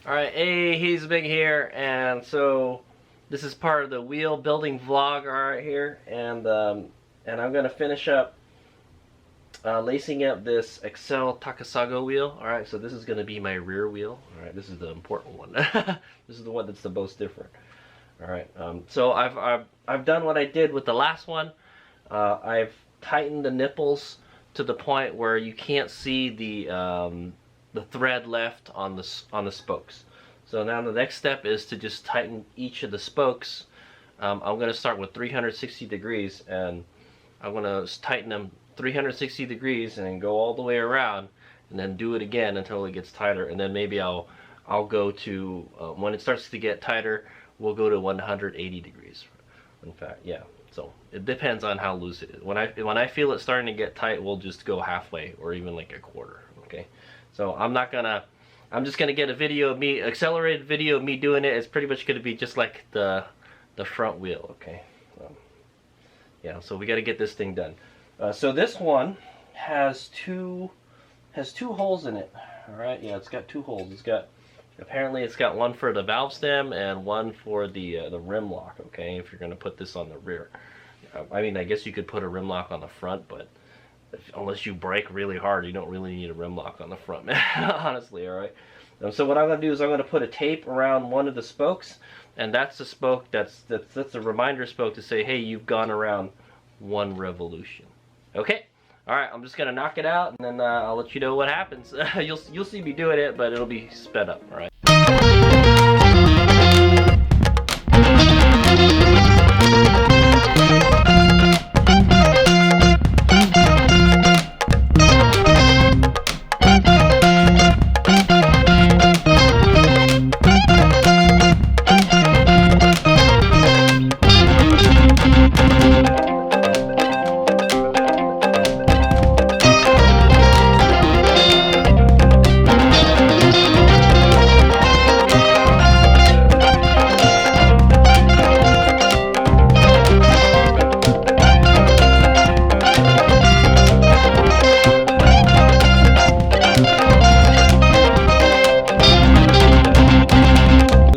Alright, hey, he's Big here, and so this is part of the wheel building vlog right here, and I'm gonna finish up lacing up this Excel Takasago wheel. Alright, so this is gonna be my rear wheel. Alright, this is the important one. This is the one that's the most different. Alright, so I've done what I did with the last one. I've tightened the nipples to the point where you can't see the thread left on the spokes. So now the next step is to just tighten each of the spokes. I'm going to start with 360 degrees, and I'm going to tighten them 360 degrees and then go all the way around, and then do it again until it gets tighter. And then maybe I'll go to when it starts to get tighter, we'll go to 180 degrees. In fact, yeah. So it depends on how loose it is. When I feel it starting to get tight, we'll just go halfway or even like a quarter. Okay. So I'm just gonna get a video of me, accelerated video of me doing it. It's pretty much gonna be just like the front wheel. Okay. Yeah. So we got to get this thing done. So this one has two holes in it. All right. Yeah, it's got two holes. Apparently it's got one for the valve stem and one for the rim lock. Okay. If you're gonna put this on the rear, I mean, I guess you could put a rim lock on the front, but unless you brake really hard, you don't really need a rim lock on the front, man. Honestly, all right. So what I'm going to do is I'm going to put a tape around one of the spokes, and that's the spoke. That's a reminder spoke to say, hey, you've gone around one revolution. Okay. All right. I'm just going to knock it out, and then I'll let you know what happens. You'll see me doing it, but it'll be sped up. All right.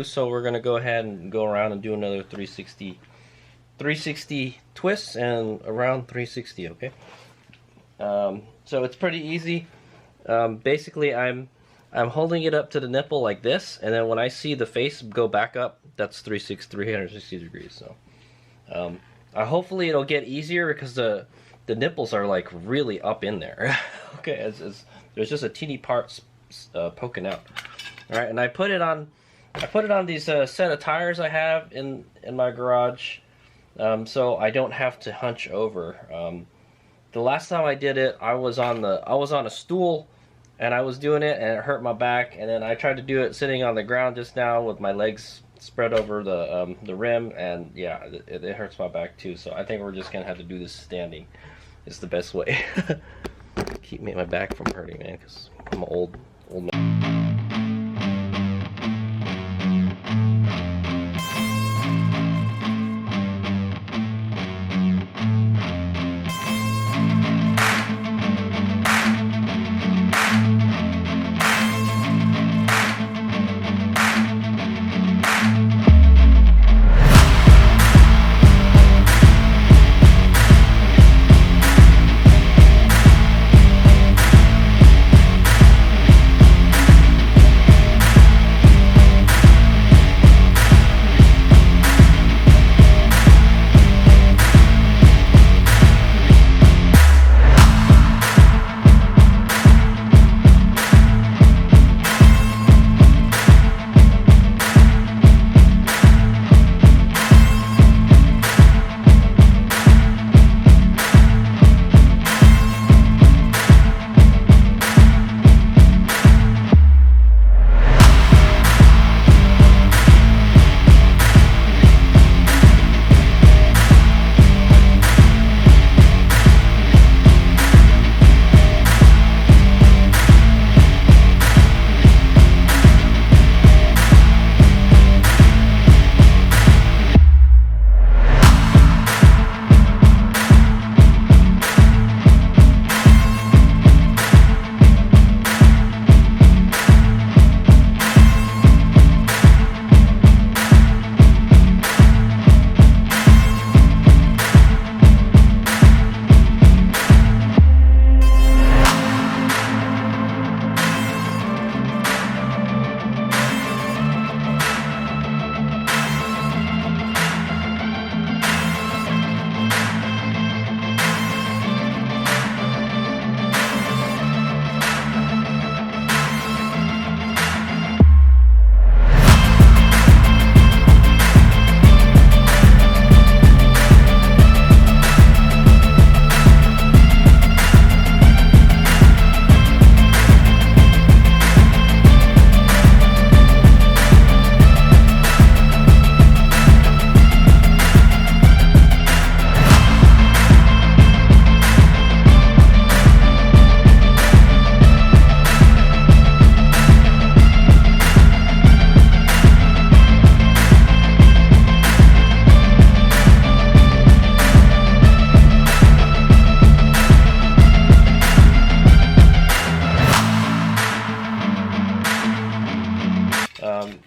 So we're gonna go ahead and go around and do another 360 twists and around 360. Okay. So it's pretty easy. Basically, I'm holding it up to the nipple like this, and then when I see the face go back up, that's 360 degrees. So hopefully it'll get easier because the nipples are like really up in there. Okay, there's just a teeny part poking out. All right, and I put it on these set of tires I have in my garage, so I don't have to hunch over. The last time I did it, I was on a stool, and I was doing it, and it hurt my back. And then I tried to do it sitting on the ground just now with my legs spread over the rim, and yeah, it hurts my back too. So I think we're just gonna have to do this standing. It's the best way. Keep my back from hurting, man, because I'm an old man.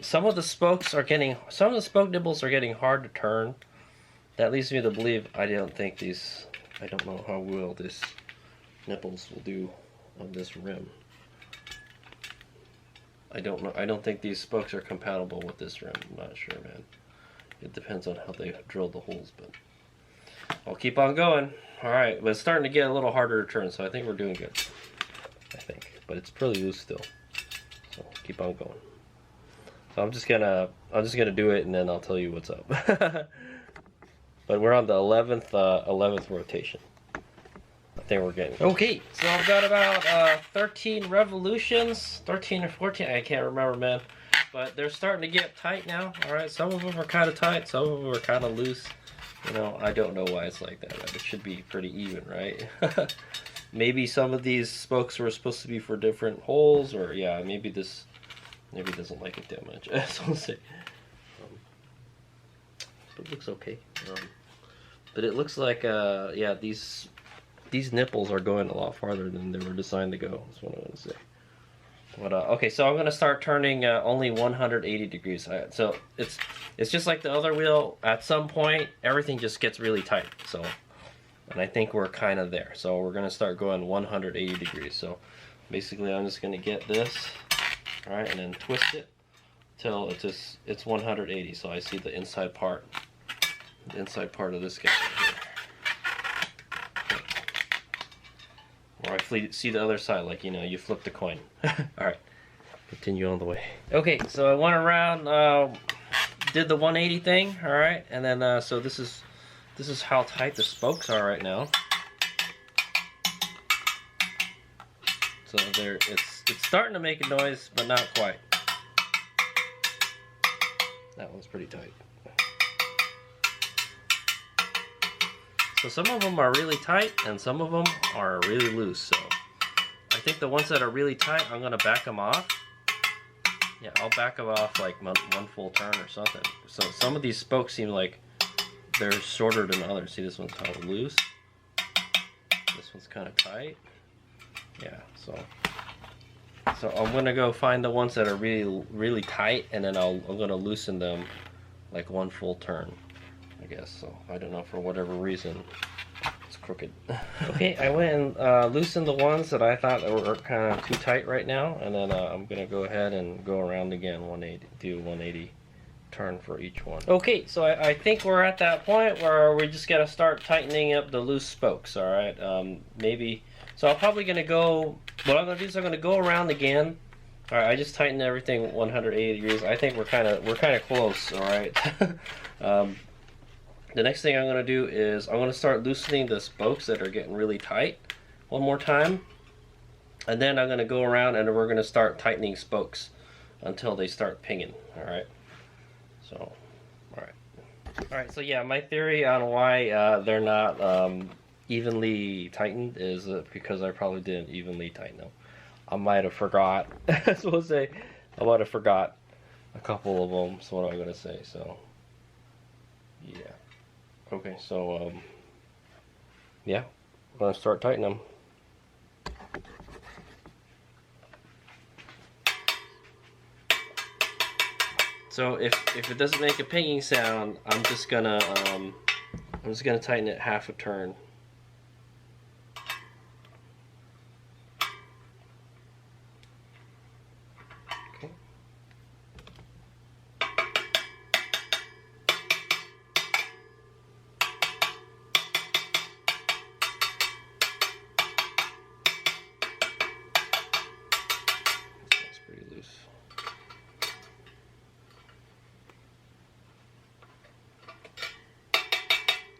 some of the spokes are getting, some of the spoke nibbles are getting hard to turn. That leads me to believe I don't think these, I don't know how well this nipples will do on this rim. I don't know. I don't think these spokes are compatible with this rim. I'm not sure, man. It depends on how they drilled the holes, but I'll keep on going. All right, but it's starting to get a little harder to turn, so I think we're doing good. I think, but it's pretty loose still. So keep on going. So I'm just gonna do it, and then I'll tell you what's up. But we're on the 11th rotation. I think we're getting. Okay, so I've got about 13 revolutions, 13 or 14. I can't remember, man. But they're starting to get tight now. All right, some of them are kind of tight, some of them are kind of loose. You know, I don't know why it's like that. It should be pretty even, right? Maybe some of these spokes were supposed to be for different holes, or yeah, maybe this doesn't like it that much. So we'll see. But it looks okay. But it looks like yeah, these nipples are going a lot farther than they were designed to go. That's what I want to say. But okay, so I'm going to start turning only 180 degrees. So it's just like the other wheel. At some point, everything just gets really tight. So, and I think we're kind of there. So we're going to start going 180 degrees. So basically, I'm just going to get this, all right, and then twist it till it's 180. So I see the inside part of this guy right here. Or I see the other side, like, you know, you flip the coin. Alright, continue on the way. Okay, so I went around, did the 180 thing, alright, and then, so this is how tight the spokes are right now. So it's starting to make a noise, but not quite. That one's pretty tight. So some of them are really tight and some of them are really loose. So I think the ones that are really tight, I'm going to back them off. Yeah, I'll back them off like one full turn or something. So some of these spokes seem like they're shorter than others. See, this one's kind of loose. This one's kind of tight. Yeah, so I'm going to go find the ones that are really tight, and then I'm going to loosen them like one full turn, I guess. So I don't know, for whatever reason it's crooked. Okay, I went and loosened the ones that I thought were kind of too tight right now, and then I'm gonna go ahead and go around again, 180, do 180 turn for each one. Okay, so I think we're at that point where we just gotta start tightening up the loose spokes. All right, maybe. So I'm probably gonna go. What I'm gonna do is I'm gonna go around again. All right, I just tightened everything 180 degrees. I think we're kind of close. All right. The next thing I'm going to do is I'm going to start loosening the spokes that are getting really tight one more time. And then I'm going to go around and we're going to start tightening spokes until they start pinging. Alright. So, alright, so yeah, my theory on why they're not evenly tightened is because I probably didn't evenly tighten them. I might have forgot. That's what I'll say. I might have forgot a couple of them, is what I'm going to say. So, yeah. Okay, so, yeah, I'm going to start tightening them. So if it doesn't make a pinging sound, I'm just gonna tighten it half a turn. Okay. That's pretty loose.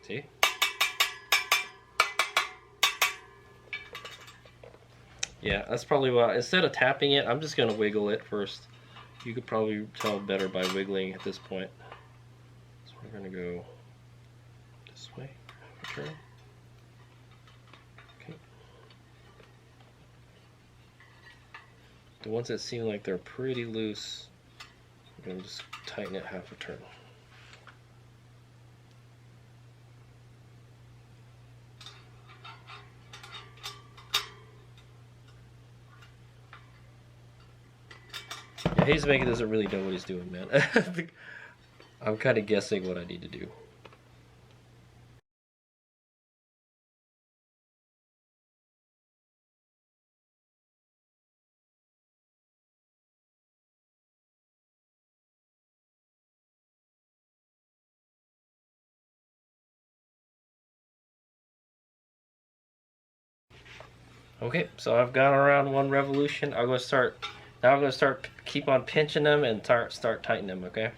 See? Yeah, that's probably why. Instead of tapping it, I'm just going to wiggle it first. You could probably tell better by wiggling at this point. So we're going to go this way. Turn. Okay. The ones that seem like they're pretty loose, I'm going to just tighten it half a turn. Hazemaker doesn't really know what he's doing, man. I'm kind of guessing what I need to do. Okay, so I've gone around one revolution. I'm gonna start. Now I'm gonna start. Keep on pinching them and start tightening them. Okay.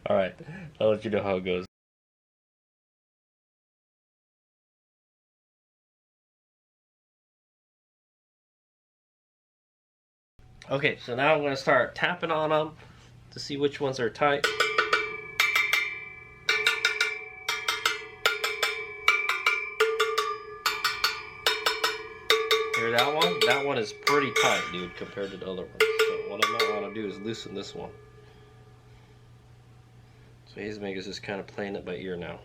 All right. I'll let you know how it goes. Okay, so now I'm gonna start tapping on them to see which ones are tight. Hear that one? That one is pretty tight, dude, compared to the other ones. So what I might want to do is loosen this one. So Hazemaker's just kind of playing it by ear now.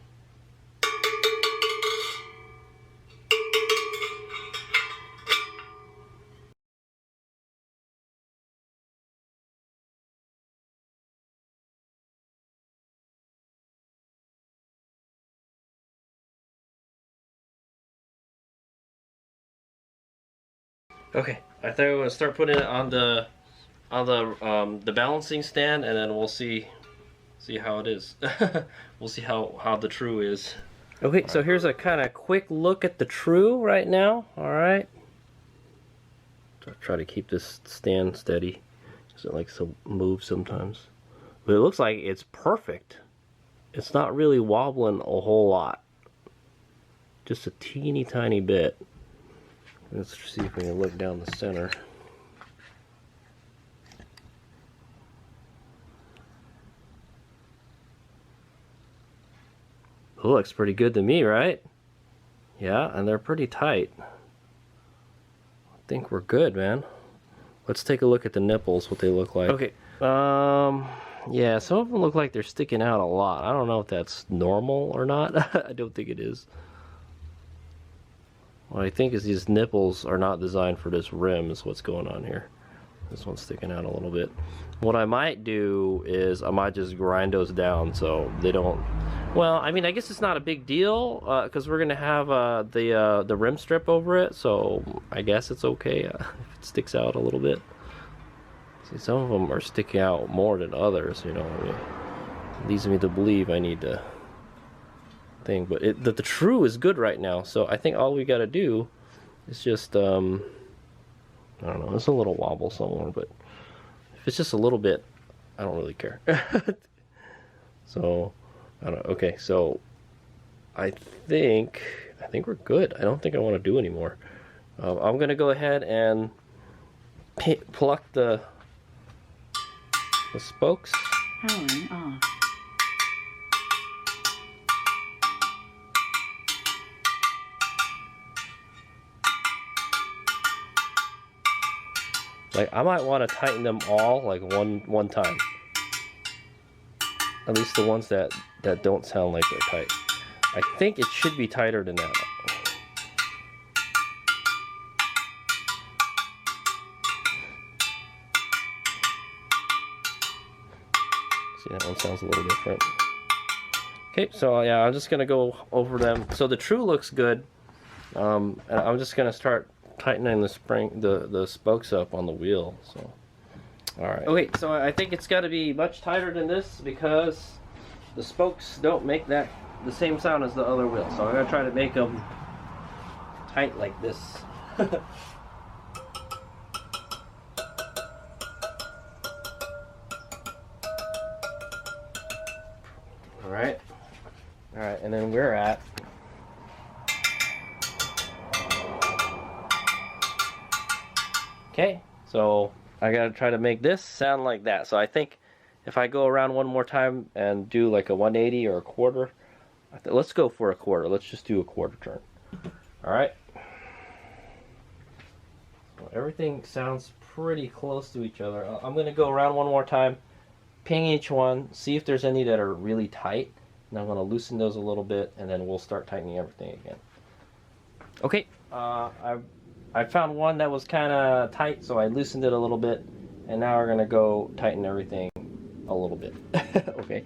Okay, I think I'm gonna start putting it on the balancing stand, and then we'll see how it is. We'll see how the true is. Okay, so here's a kind of quick look at the true right now. All right. So try to keep this stand steady, because it likes to move sometimes. But it looks like it's perfect. It's not really wobbling a whole lot. Just a teeny tiny bit. Let's see if we can look down the center. It looks pretty good to me, right? Yeah, and they're pretty tight. I think we're good, man. Let's take a look at the nipples, what they look like. Okay. Yeah, some of them look like they're sticking out a lot. I don't know if that's normal or not. I don't think it is. What I think is these nipples are not designed for this rim is what's going on here. This one's sticking out a little bit. What I might do is I might just grind those down so they don't... Well, I mean, I guess it's not a big deal because we're going to have the rim strip over it, so I guess it's okay if it sticks out a little bit. See, some of them are sticking out more than others, you know. It leads me to believe I need to... thing, but the true is good right now, so I think all we got to do is just I don't know, it's a little wobble somewhere, but if it's just a little bit, I don't really care. So I don't know. Okay, so I think we're good. I don't think I want to do anymore. I'm gonna go ahead and pluck the spokes. Powering off. Like, I might want to tighten them all like one time. At least the ones that don't sound like they're tight. I think it should be tighter than that. See, that one sounds a little different. Okay, so yeah, I'm just gonna go over them. So the true looks good. And I'm just gonna start tightening the spokes up on the wheel. So all right. Okay, so I think it's got to be much tighter than this because the spokes don't make the same sound as the other wheel. So I'm gonna try to make them tight like this. All right, and then we're at. Okay, so I gotta try to make this sound like that. So I think if I go around one more time and do like a 180 or a quarter, let's go for a quarter. Let's just do a quarter turn. All right. Well, everything sounds pretty close to each other. I'm gonna go around one more time, ping each one, see if there's any that are really tight, and I'm gonna loosen those a little bit, and then we'll start tightening everything again. Okay, I found one that was kind of tight, so I loosened it a little bit, And now we're gonna go tighten everything a little bit. Okay.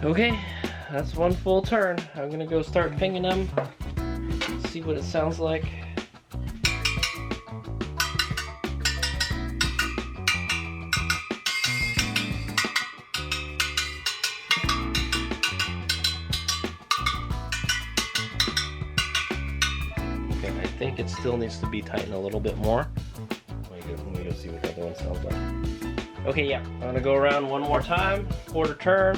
Okay, that's one full turn. I'm gonna go start pinging them, see what it sounds like. Okay, I think it still needs to be tightened a little bit more. Let me go see what the other one sounds like. Okay, yeah, I'm gonna go around one more time, quarter turn.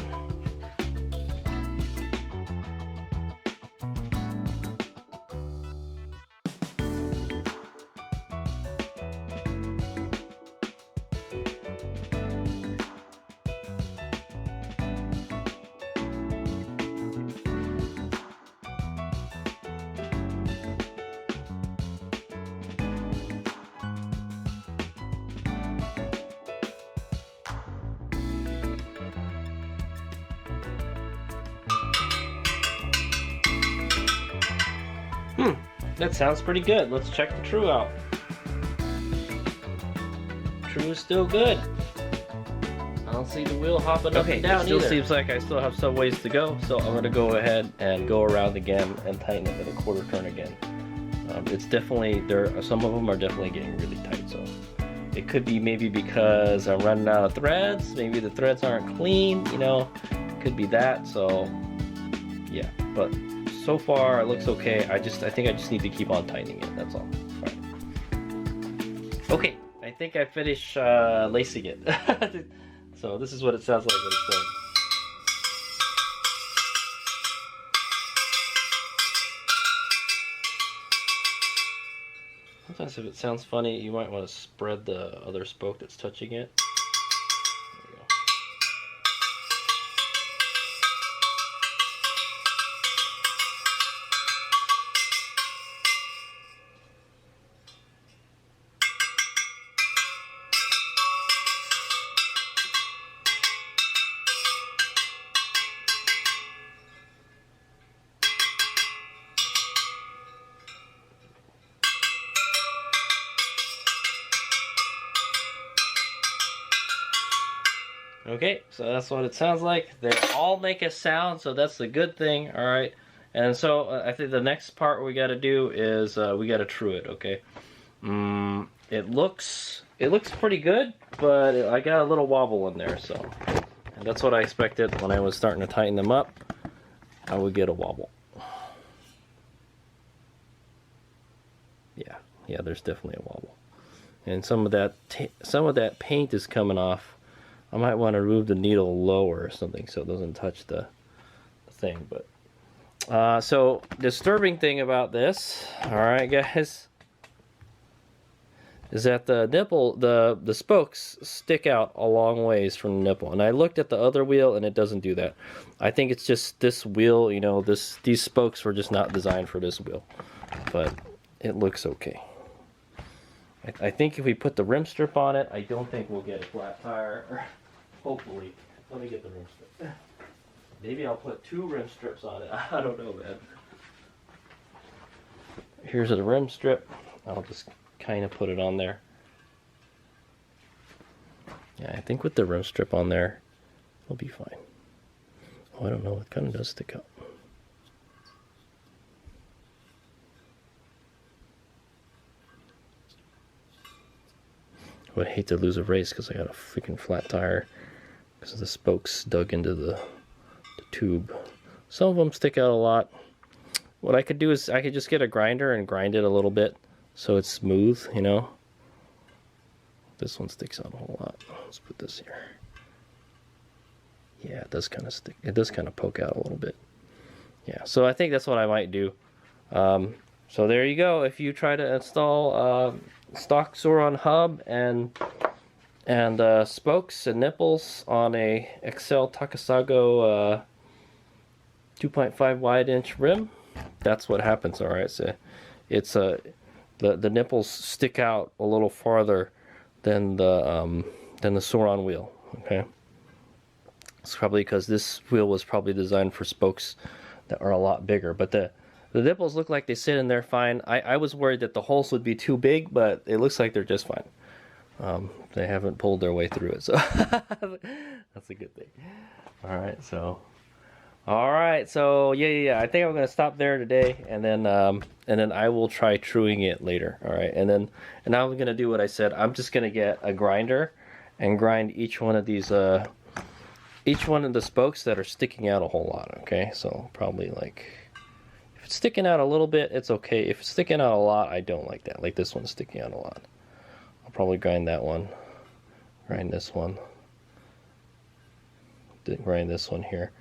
That sounds pretty good. Let's check the true out. True is still good. I don't see the wheel hopping up and down either. It still seems like I still have some ways to go, so I'm going to go ahead and go around again and tighten it at a quarter turn again. It's definitely, some of them are definitely getting really tight, so it could be maybe because I'm running out of threads, maybe the threads aren't clean, you know, could be that, so yeah, but so far it looks okay. I think I just need to keep on tightening it, that's all. Right. Okay, I think I finished lacing it. So this is what it sounds like when it's done. Sometimes if it sounds funny, you might want to spread the other spoke that's touching it. There you go. Okay, so that's what it sounds like. They all make a sound, so that's the good thing, all right? And so I think the next part we got to do is we got to true it, okay? It looks pretty good, but I got a little wobble in there, so. And that's what I expected when I was starting to tighten them up. I would get a wobble. Yeah, there's definitely a wobble. And some of that paint is coming off. I might want to move the needle lower or something so it doesn't touch the thing. But so disturbing thing about this, all right, guys, is that the nipple, the spokes stick out a long ways from the nipple. And I looked at the other wheel and it doesn't do that. I think it's just this wheel, you know, these spokes were just not designed for this wheel. But it looks okay. I think if we put the rim strip on it, I don't think we'll get a flat tire. Hopefully. Let me get the rim strip. Maybe I'll put 2 rim strips on it. I don't know, man. Here's the rim strip. I'll just kind of put it on there. Yeah, I think with the rim strip on there, it'll be fine. Oh, I don't know. It kind of does stick up. I would hate to lose a race because I got a freaking flat tire because the spokes dug into the tube. Some of them stick out a lot. What I could do is I could just get a grinder and grind it a little bit so it's smooth, you know. This one sticks out a whole lot. Let's put this here. Yeah, it does kind of stick. It does kind of poke out a little bit. Yeah, so I think that's what I might do. So there you go. If you try to install stock Zoron hub and and spokes and nipples on a Excel Takasago 2.5 wide inch rim. That's what happens. All right, so it's the nipples stick out a little farther than the Sauron wheel. Okay, it's probably because this wheel was probably designed for spokes that are a lot bigger. But the nipples look like they sit in there fine. I was worried that the holes would be too big, but it looks like they're just fine. They haven't pulled their way through it, so that's a good thing. All right, so yeah. I think I'm gonna stop there today, and then I will try truing it later. All right, and now I'm gonna do what I said. I'm just gonna get a grinder and grind each one of these each one of the spokes that are sticking out a whole lot. Okay, so probably like if it's sticking out a little bit, it's okay. If it's sticking out a lot, I don't like that. Like this one's sticking out a lot. I'll probably grind that one, grind this one, grind this one here.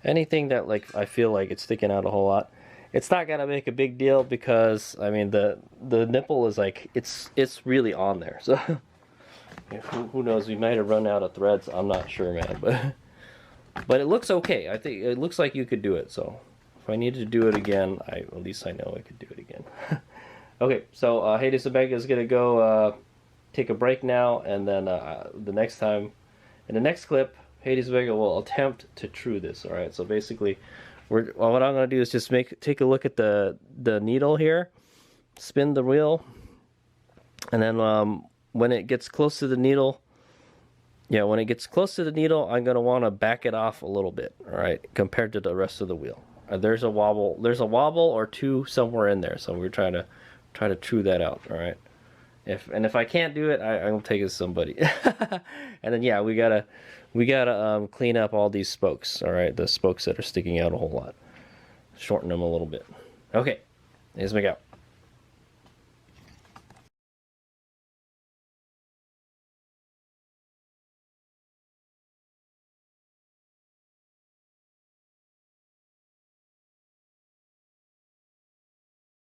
Anything that like I feel like it's sticking out a whole lot, it's not gonna make a big deal because I mean the nipple is like it's really on there. So who knows? We might have run out of threads. I'm not sure, man. But it looks okay. I think it looks like you could do it. So if I needed to do it again, at least I know I could do it again. Okay, so Hades Omega is gonna go take a break now, and then the next time, in the next clip, Hades Omega will attempt to true this. All right. So basically, what I'm gonna do is just take a look at the needle here, spin the wheel, and then when it gets close to the needle, when it gets close to the needle, I'm gonna want to back it off a little bit. All right, compared to the rest of the wheel. There's a wobble or two somewhere in there, so we're trying to true that out. All right. If I can't do it, I'm take it to somebody. And then we gotta clean up all these spokes. All right, the spokes that are sticking out a whole lot, shorten them a little bit. Okay, here's my out.